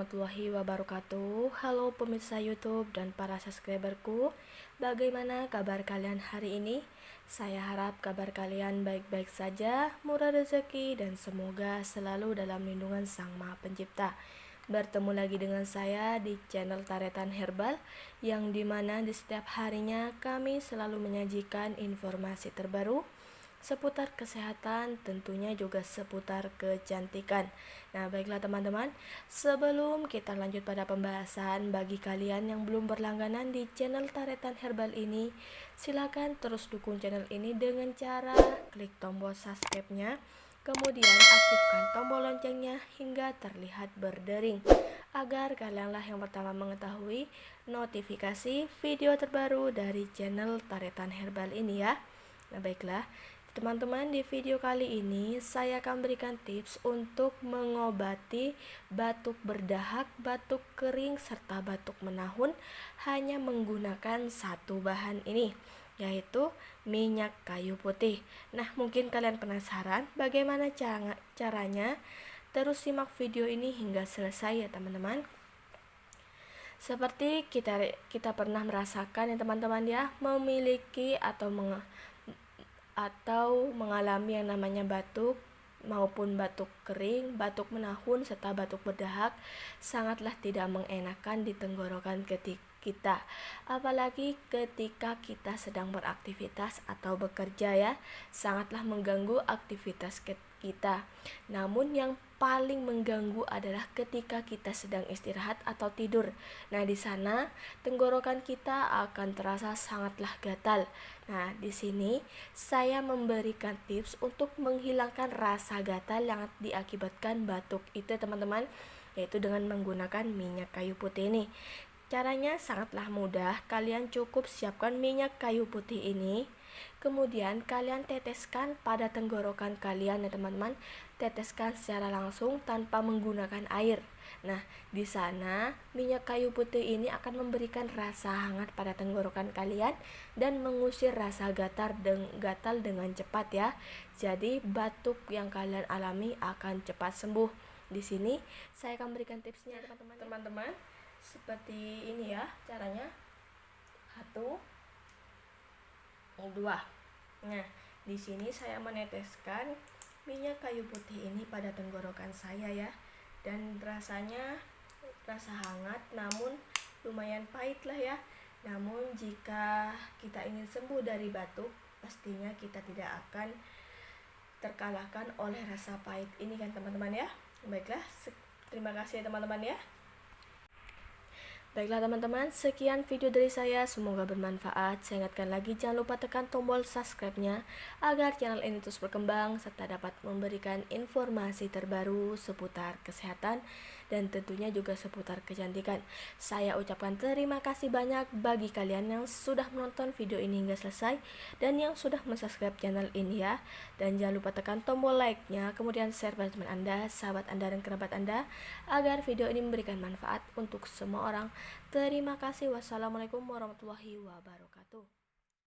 warahmatullahi wabarakatuh. Halo pemirsa YouTube dan para subscriberku. Bagaimana kabar kalian hari ini? Saya harap kabar kalian baik-baik saja, murah rezeki, dan semoga selalu dalam lindungan Sang Maha Pencipta. Bertemu lagi dengan saya di channel Taretan Herbal, yang dimana di setiap harinya kami selalu menyajikan informasi terbaru seputar kesehatan, tentunya juga seputar kecantikan. Nah, baiklah teman-teman, sebelum kita lanjut pada pembahasan, bagi kalian yang belum berlangganan di channel Taretan Herbal ini, silakan terus dukung channel ini dengan cara klik tombol subscribe-nya, kemudian aktifkan tombol loncengnya hingga terlihat berdering, agar kalianlah yang pertama mengetahui notifikasi video terbaru dari channel Taretan Herbal ini ya. Nah, baiklah teman-teman, di video kali ini saya akan berikan tips untuk mengobati batuk berdahak, batuk kering, serta batuk menahun hanya menggunakan satu bahan ini, yaitu minyak kayu putih. Nah, mungkin kalian penasaran bagaimana caranya? Terus simak video ini hingga selesai ya teman-teman. Seperti kita pernah merasakan ya teman-teman ya, memiliki atau mengalami yang namanya batuk maupun batuk kering, batuk menahun, serta batuk berdahak sangatlah tidak mengenakan di tenggorokan kita, apalagi ketika kita sedang beraktivitas atau bekerja ya, sangatlah mengganggu aktivitas kita. Namun yang paling mengganggu adalah ketika kita sedang istirahat atau tidur. Nah, di sana tenggorokan kita akan terasa sangatlah gatal. Nah, di sini saya memberikan tips untuk menghilangkan rasa gatal yang diakibatkan batuk itu teman-teman, yaitu dengan menggunakan minyak kayu putih ini. Caranya sangatlah mudah. Kalian cukup siapkan minyak kayu putih ini, kemudian kalian teteskan pada tenggorokan kalian ya teman-teman. Teteskan secara langsung tanpa menggunakan air. Nah, di sana minyak kayu putih ini akan memberikan rasa hangat pada tenggorokan kalian dan mengusir rasa gatal dengan cepat ya. Jadi batuk yang kalian alami akan cepat sembuh. Di sini saya akan berikan tipsnya teman-teman. Teman-teman, seperti ini ya caranya. 1, 2. Nah, di sini saya meneteskan minyak kayu putih ini pada tenggorokan saya ya, dan rasanya rasa hangat namun lumayan pahit lah ya. Namun jika kita ingin sembuh dari batuk, pastinya kita tidak akan terkalahkan oleh rasa pahit ini kan teman-teman ya. Baiklah, terima kasih teman-teman ya. Baiklah teman-teman, sekian video dari saya, semoga bermanfaat. Saya ingatkan lagi, jangan lupa tekan tombol subscribe-nya agar channel ini terus berkembang serta dapat memberikan informasi terbaru seputar kesehatan dan tentunya juga seputar kecantikan. Saya ucapkan terima kasih banyak bagi kalian yang sudah menonton video ini hingga selesai dan yang sudah mensubscribe channel ini ya. Dan jangan lupa tekan tombol like-nya, kemudian share pada teman Anda, sahabat Anda, dan kerabat Anda agar video ini memberikan manfaat untuk semua orang. Terima kasih. Wassalamualaikum warahmatullahi wabarakatuh.